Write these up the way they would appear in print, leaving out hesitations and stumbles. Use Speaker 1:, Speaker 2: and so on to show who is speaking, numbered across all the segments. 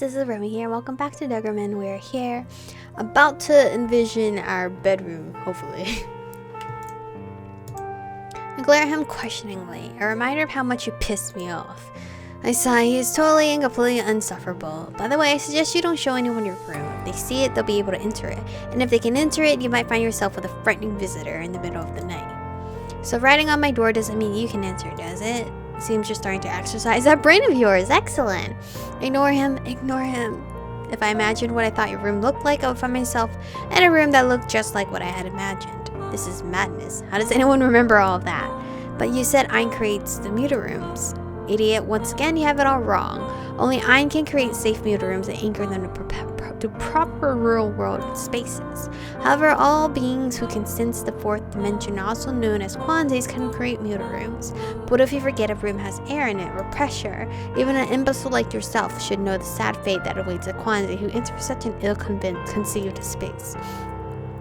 Speaker 1: this is Aromie here. Welcome back to Degraman. We're here about to envision our bedroom, hopefully. I glare at him questioningly, a reminder of how much you pissed me off. I sigh. He is totally and completely insufferable. By the way, I suggest you don't show anyone your room. If they see it, they'll be able to enter it. And if they can enter it, you might find yourself with a frightening visitor in the middle of the night. So writing on my door doesn't mean you can enter, does it? Seems you're starting to exercise that brain of yours. Excellent. Ignore him. If I imagined what I thought your room looked like, I would find myself in a room that looked just like what I had imagined. This is madness. How does anyone remember all of that? But you said Ein creates the muta rooms. Idiot, once again you have it all wrong. Only Ein can create safe muta rooms and anchor them to proper real world spaces. However, all beings who can sense the fourth dimension, also known as quantities, can create muta rooms. But what if you forget a room has air in it or pressure? Even an imbecile like yourself should know the sad fate that awaits a quantity who enters such an ill-conceived space.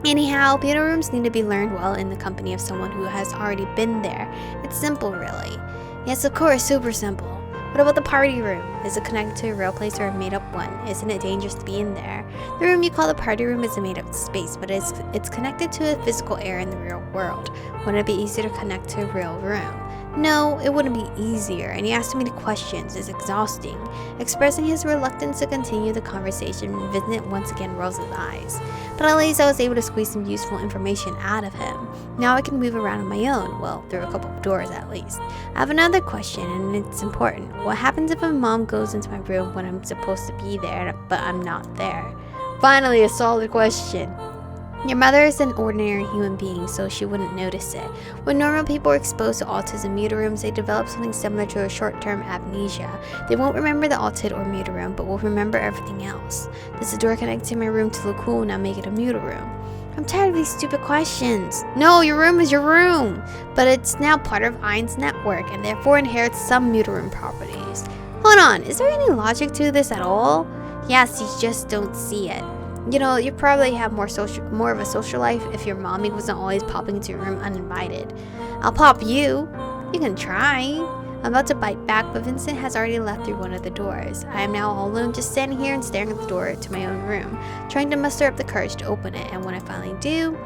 Speaker 1: Anyhow, muta rooms need to be learned well in the company of someone who has already been there. It's simple, really. Yes, of course, super simple. What about the party room? Is it connected to a real place or a made-up one? Isn't it dangerous to be in there? The room you call the party room is a made-up space, but it's connected to a physical air in the real world. Wouldn't it be easier to connect to a real room? No, it wouldn't be easier, and he asked too many questions. It's exhausting. Expressing his reluctance to continue the conversation, Vincent once again rolls his eyes. But at least I was able to squeeze some useful information out of him. Now I can move around on my own, well, through a couple of doors at least. I have another question, and it's important. What happens if my mom goes into my room when I'm supposed to be there, but I'm not there? Finally, a solid question. Your mother is an ordinary human being, so she wouldn't notice it. When normal people are exposed to autism muta rooms, they develop something similar to a short-term amnesia. They won't remember the altid or muta room, but will remember everything else. Does the door connecting my room to look cool and now make it a muta room? I'm tired of these stupid questions. No, your room is your room, but it's now part of Ein's network and therefore inherits some muta room properties. Hold on, is there any logic to this at all? Yes, you just don't see it. You know, you probably have more of a social life if your mommy wasn't always popping into your room uninvited. I'll pop you. You can try. I'm about to bite back, but Vincent has already left through one of the doors. I am now all alone, just standing here and staring at the door to my own room, trying to muster up the courage to open it, and when I finally do...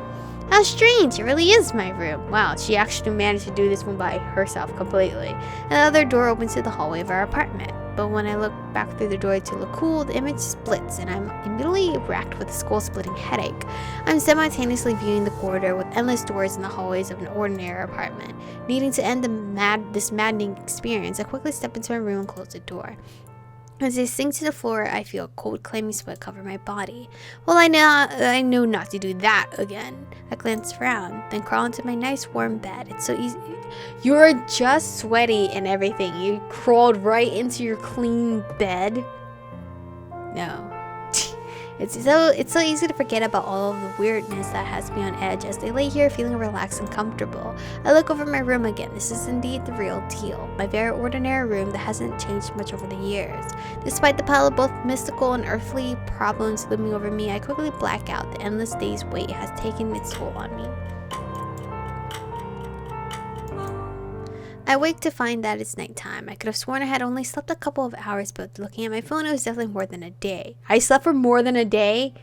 Speaker 1: How strange, it really is my room. Wow, she actually managed to do this one by herself completely. And the other door opens to the hallway of our apartment. But when I look back through the door to look cool, the image splits and I'm immediately racked with a skull-splitting headache. I'm simultaneously viewing the corridor with endless doors in the hallways of an ordinary apartment. Needing to end this maddening experience, I quickly step into my room and close the door. As I sink to the floor, I feel a cold, clammy sweat cover my body. Well, I know not to do that again. I glance around, then crawl into my nice warm bed. It's so easy. You're just sweaty and everything. You crawled right into your clean bed. No. It's so easy to forget about all of the weirdness that has me on edge as they lay here feeling relaxed and comfortable. I look over my room again. This is indeed the real deal. My very ordinary room that hasn't changed much over the years. Despite the pile of both mystical and earthly problems looming over me, I quickly black out. The endless day's weight has taken its toll on me. I wake to find that it's nighttime. I could have sworn I had only slept a couple of hours, but looking at my phone, it was definitely more than a day. I slept for more than a day?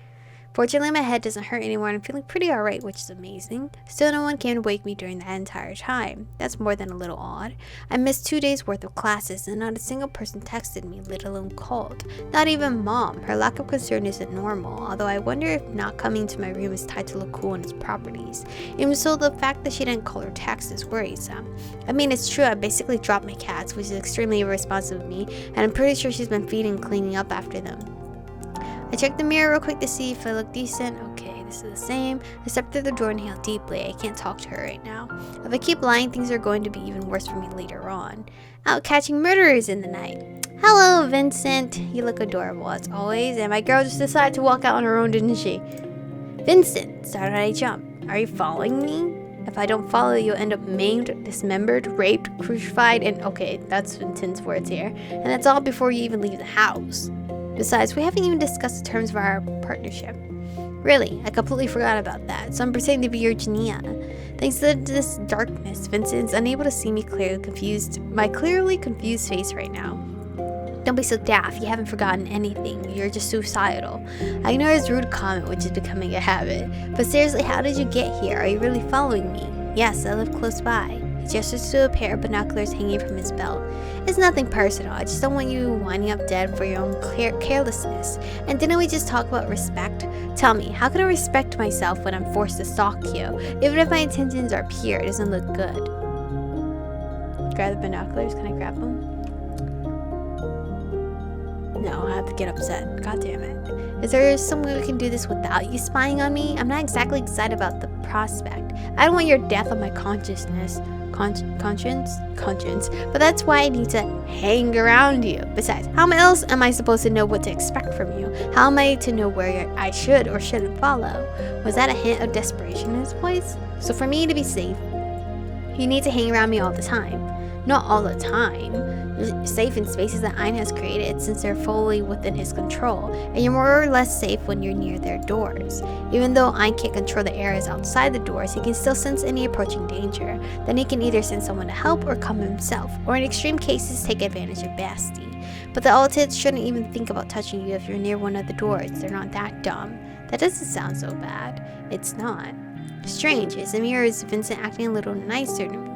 Speaker 1: Fortunately, my head doesn't hurt anymore and I'm feeling pretty alright, which is amazing. Still, no one came to wake me during that entire time. That's more than a little odd. I missed 2 days worth of classes and not a single person texted me, let alone called. Not even Mom. Her lack of concern isn't normal, although I wonder if not coming to my room is tied to look cool and its properties. Even so, the fact that she didn't call or text is worrisome. I mean, it's true, I basically dropped my cats, which is extremely irresponsible of me, and I'm pretty sure she's been feeding and cleaning up after them. I checked the mirror real quick to see if I look decent. Okay, this is the same. I stepped through the door and inhaled deeply. I can't talk to her right now. If I keep lying, things are going to be even worse for me later on. Out catching murderers in the night. Hello, Vincent. You look adorable as always, and my girl just decided to walk out on her own, didn't she? Vincent, started I jump. Are you following me? If I don't follow, you'll end up maimed, dismembered, raped, crucified, and okay, that's intense words here. And that's all before you even leave the house. Besides, we haven't even discussed the terms of our partnership. Really, I completely forgot about that, so I'm pretending to be your Genia. Thanks to this darkness, Vincent is unable to see me clearly confused face right now. Don't be so daft, you haven't forgotten anything, you're just suicidal. I ignore his rude comment, which is becoming a habit. But seriously, how did you get here? Are you really following me? Yes, I live close by. He gestures to a pair of binoculars hanging from his belt. It's nothing personal, I just don't want you winding up dead for your own carelessness. And didn't we just talk about respect? Tell me, how can I respect myself when I'm forced to stalk you? Even if my intentions are pure, it doesn't look good. Grab the binoculars, can I grab them? No, I have to get upset. God damn it. Is there some way we can do this without you spying on me? I'm not exactly excited about the prospect. I don't want your death on my conscience, but that's why I need to hang around you. Besides, how else am I supposed to know what to expect from you? How am I to know where I should or shouldn't follow? Was that a hint of desperation in his voice? So for me to be safe, you need to hang around me all the time. Not all the time. You're safe in spaces that Ein has created since they're fully within his control, and you're more or less safe when you're near their doors. Even though Ein can't control the areas outside the doors, he can still sense any approaching danger. Then he can either send someone to help or come himself, or in extreme cases take advantage of Basti. But the Altids shouldn't even think about touching you if you're near one of the doors. They're not that dumb. That doesn't sound so bad. It's not. Strange, is Amir or is Vincent acting a little nicer to me?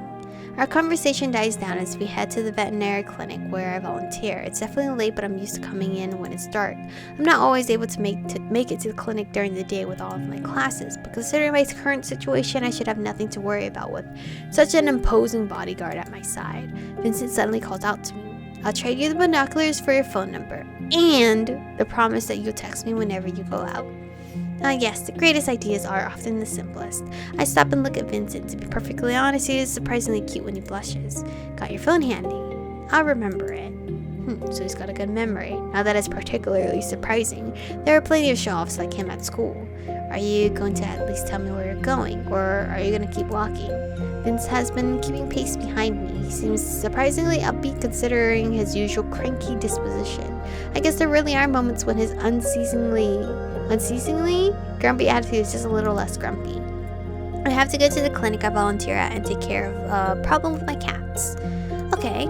Speaker 1: Our conversation dies down as we head to the veterinary clinic where I volunteer. It's definitely late, but I'm used to coming in when it's dark. I'm not always able to make it to the clinic during the day with all of my classes, but considering my current situation, I should have nothing to worry about with such an imposing bodyguard at my side. Vincent suddenly calls out to me. I'll trade you the binoculars for your phone number, and the promise that you'll text me whenever you go out. Yes, the greatest ideas are often the simplest. I stop and look at Vincent. To be perfectly honest, he is surprisingly cute when he blushes. Got your phone handy? I'll remember it. So he's got a good memory. Now that is particularly surprising. There are plenty of show-offs like him at school. Are you going to at least tell me where you're going, or are you going to keep walking? Vince has been keeping pace behind me. He seems surprisingly upbeat considering his usual cranky disposition. I guess there really are moments when his unceasingly grumpy attitude is just a little less grumpy. I have to go to the clinic I volunteer at and take care of a problem with my cats. Okay.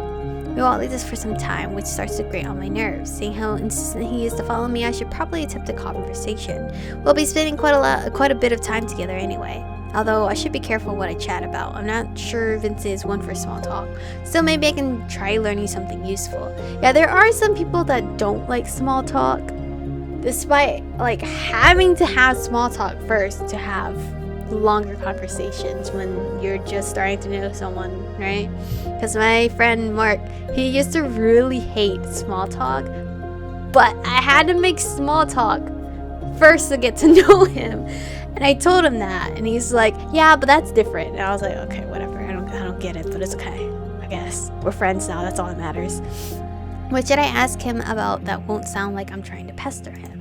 Speaker 1: We walk like this for some time, which starts to grate on my nerves. Seeing how insistent he is to follow me, I should probably attempt a conversation. We'll be spending quite a bit of time together anyway. Although I should be careful what I chat about. I'm not sure Vincent is one for small talk. Still, maybe I can try learning something useful. Yeah, there are some people that don't like small talk, despite like having to have small talk first to have longer conversations when you're just starting to know someone, right? Because my friend Mark, he used to really hate small talk, but I had to make small talk first to get to know him. And I told him that, and he's like, yeah, but that's different. And I was like, okay, whatever, I don't get it, but it's okay, I guess. We're friends now, that's all that matters. What should I ask him about that won't sound like I'm trying to pester him?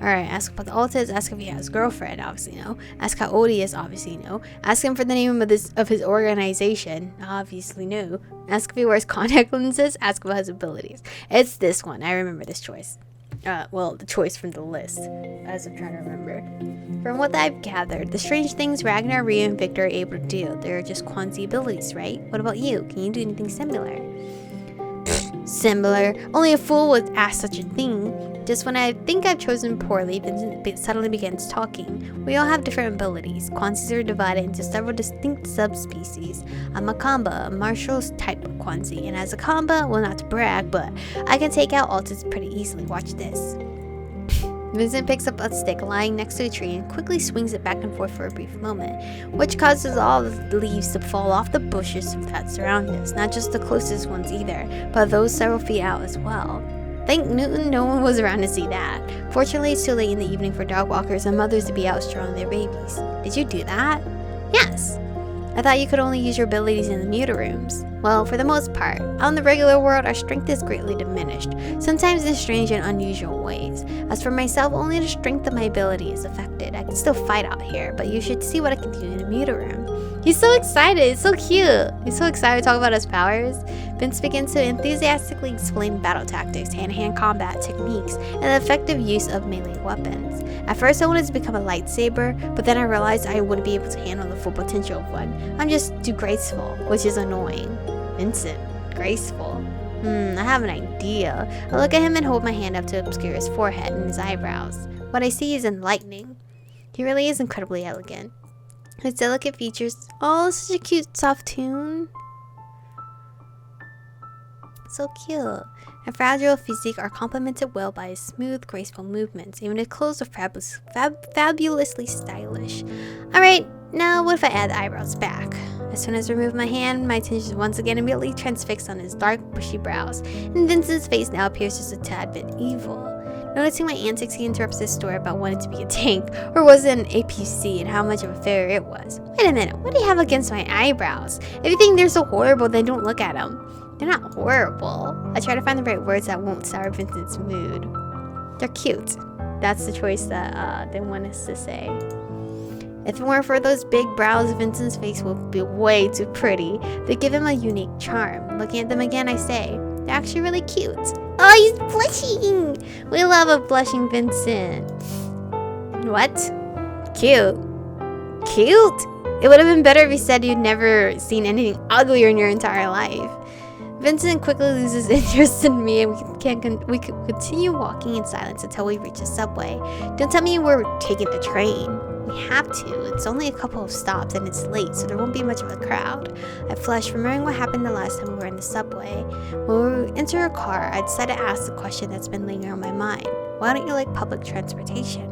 Speaker 1: Alright, ask about the Altids, ask if he has a girlfriend, obviously no. Ask how old he is, obviously no. Ask him for the name of his organization, obviously no. Ask if he wears contact lenses, ask about his abilities. It's this one, I remember this choice. Well, the choice from the list, as I'm trying to remember. From what I've gathered, the strange things Ragnar, Rhea, and Victor are able to do, they're just Quanzi abilities, right? What about you? Can you do anything similar? Similar? Only a fool would ask such a thing. Just when I think I've chosen poorly, Vincent suddenly begins talking. We all have different abilities. Quanzis are divided into several distinct subspecies. I'm a Kamba, a martial type of Quanzi, and as a Kamba, well, not to brag, but I can take out Altids pretty easily. Watch this. Vincent picks up a stick lying next to a tree and quickly swings it back and forth for a brief moment, which causes all the leaves to fall off the bushes that surround us, not just the closest ones either, but those several feet out as well. Thank Newton no one was around to see that. Fortunately, it's too late in the evening for dog walkers and mothers to be out strolling their babies. Did you do that? Yes. I thought you could only use your abilities in the muta rooms. Well, for the most part. Out in the regular world, our strength is greatly diminished, sometimes in strange and unusual ways. As for myself, only the strength of my ability is affected. I can still fight out here, but you should see what I can do in a muta room. He's so excited, it's so cute. He's so excited to talk about his powers. Vince begins to enthusiastically explain battle tactics, hand-to-hand combat techniques, and the effective use of melee weapons. At first I wanted to become a lightsaber, but then I realized I wouldn't be able to handle the full potential of one. I'm just too graceful, which is annoying. Vincent, graceful. I have an idea. I look at him and hold my hand up to obscure his forehead and his eyebrows. What I see is enlightening. He really is incredibly elegant. His delicate features. Oh, such a cute, soft tune. So cute. A fragile physique are complemented well by his smooth, graceful movements. Even his clothes are fabulously stylish. Alright, now what if I add the eyebrows back? As soon as I remove my hand, my attention is once again immediately transfixed on his dark, bushy brows, and Vincent's face now appears just a tad bit evil. Noticing my antics, he interrupts his story about wanting to be a tank, or was it an APC, and how much of a failure it was. Wait a minute, what do you have against my eyebrows? If you think they're so horrible, then don't look at them. They're not horrible. I try to find the right words that won't sour Vincent's mood. They're cute. That's the choice that they want us to say. If it weren't for those big brows, Vincent's face would be way too pretty. They give him a unique charm. Looking at them again, I say, they're actually really cute. Oh, he's blushing! We love a blushing Vincent. What? Cute? Cute? It would have been better if you said you'd never seen anything uglier in your entire life. Vincent quickly loses interest in me, and we can continue walking in silence until we reach a subway. Don't tell me we're taking the train. We have to. It's only a couple of stops and it's late, so there won't be much of a crowd. I flush, remembering what happened the last time we were in the subway. When we enter a car, I decide to ask the question that's been lingering on my mind. Why don't you like public transportation?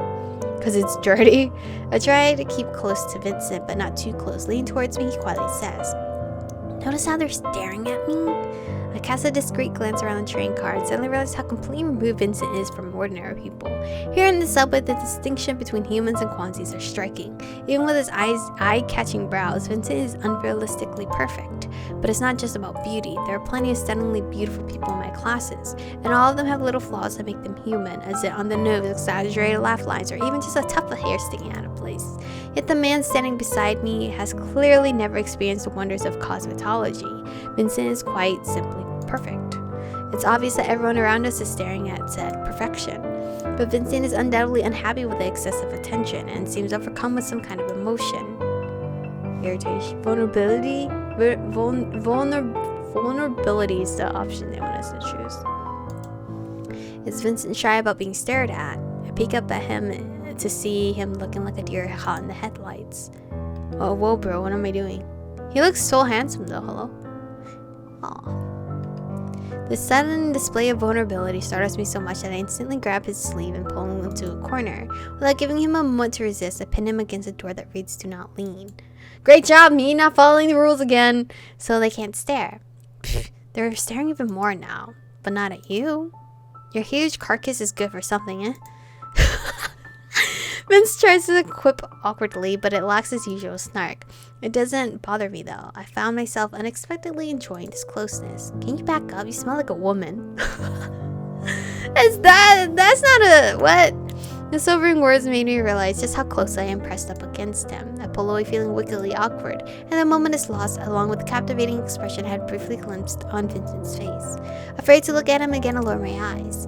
Speaker 1: Because it's dirty? I try to keep close to Vincent, but not too close. Leaning towards me, he quietly says, notice how they're staring at me? I cast a discreet glance around the train car and suddenly realized how completely removed Vincent is from ordinary people. Here in the subway, the distinction between humans and quantities are striking. Even with his eye-catching brows, Vincent is unrealistically perfect. But it's not just about beauty. There are plenty of stunningly beautiful people in my classes, and all of them have little flaws that make them human, as in on the nose, exaggerated laugh lines, or even just a tuft of hair sticking out of place. Yet the man standing beside me has clearly never experienced the wonders of cosmetology. Vincent is quite simply perfect. It's obvious that everyone around us is staring at said perfection. But Vincent is undoubtedly unhappy with the excessive attention and seems overcome with some kind of emotion. Irritation. Vulnerability? Vulnerability is the option they want us to choose. Is Vincent shy about being stared at? I peek up at him to see him looking like a deer caught in the headlights. Oh, whoa, bro, what am I doing? He looks so handsome, though. Hello? Aw. The sudden display of vulnerability startles me so much that I instantly grab his sleeve and pull him into a corner. Without giving him a moment to resist, I pin him against a door that reads, "Do not lean." Great job, me, not following the rules again. So they can't stare. Pfft, they're staring even more now. But not at you. Your huge carcass is good for something, eh? Vince tries to quip awkwardly, but it lacks his usual snark. It doesn't bother me though. I found myself unexpectedly enjoying this closeness. Can you back up? You smell like a woman. That's not a what? The sobering words made me realize just how close I am pressed up against him. I pull away feeling wickedly awkward, and the moment is lost along with the captivating expression I had briefly glimpsed on Vincent's face. Afraid to look at him again, I lower my eyes.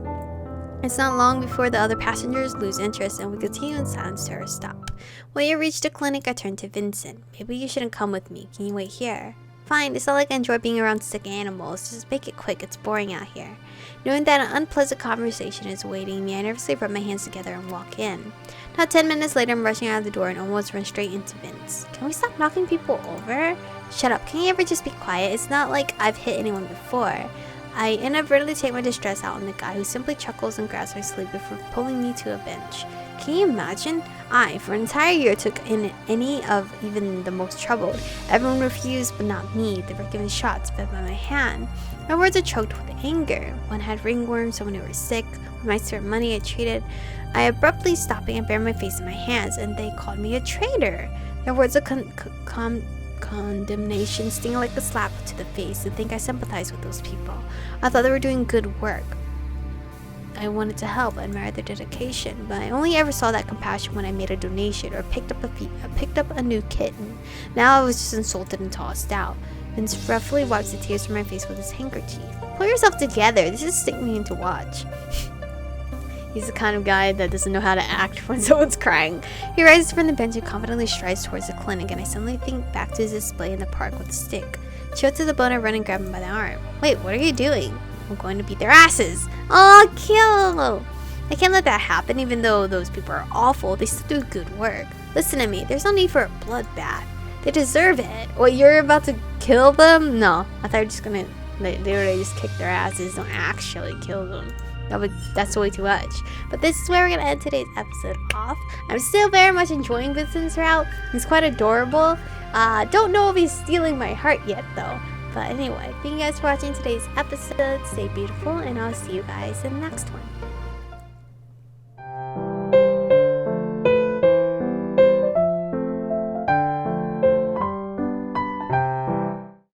Speaker 1: It's not long before the other passengers lose interest and we continue in silence to our stop. When we reach the clinic, I turn to Vincent. Maybe you shouldn't come with me. Can you wait here? Fine, it's not like I enjoy being around sick animals. Just make it quick, it's boring out here. Knowing that an unpleasant conversation is awaiting me, I nervously rub my hands together and walk in. Not 10 minutes later, I'm rushing out of the door and almost run straight into Vince. Can we stop knocking people over? Shut up, can you ever just be quiet? It's not like I've hit anyone before. I inadvertently take my distress out on the guy who simply chuckles and grabs my sleeve before pulling me to a bench. Can you imagine? I, for an entire year, took in any of even the most troubled. Everyone refused, but not me. They were given shots fed by my hand. My words are choked with anger. One had ringworms, someone who was sick. With my spare money I abruptly stopping and bury my face in my hands, and they called me a traitor. Their words of condemnation sting like a slap to the face and think I sympathize with those people. I thought they were doing good work. I wanted to help, I admired their dedication, but I only ever saw that compassion when I made a donation or picked up a new kitten. Now I was just insulted and tossed out. Vince roughly wipes the tears from my face with his handkerchief. Pull yourself together, this is sickening to watch. He's the kind of guy that doesn't know how to act when someone's crying. He rises from the bench and confidently strides towards the clinic, and I suddenly think back to his display in the park with a stick. Chilled to the bone, I run and grab him by the arm. Wait, what are you doing? I'm going to beat their asses. Oh, kill! I can't let that happen, even though those people are awful. They still do good work. Listen to me. There's no need for a bloodbath. They deserve it. What, you're about to kill them? No. I thought you were just gonna... They already just kick their asses. Don't actually kill them. That's way too much. But this is where we're going to end today's episode off. I'm still very much enjoying Vincent's route. He's quite adorable. Don't know if he's stealing my heart yet, though. But anyway, thank you guys for watching today's episode. Stay beautiful, and I'll see you guys in the next one.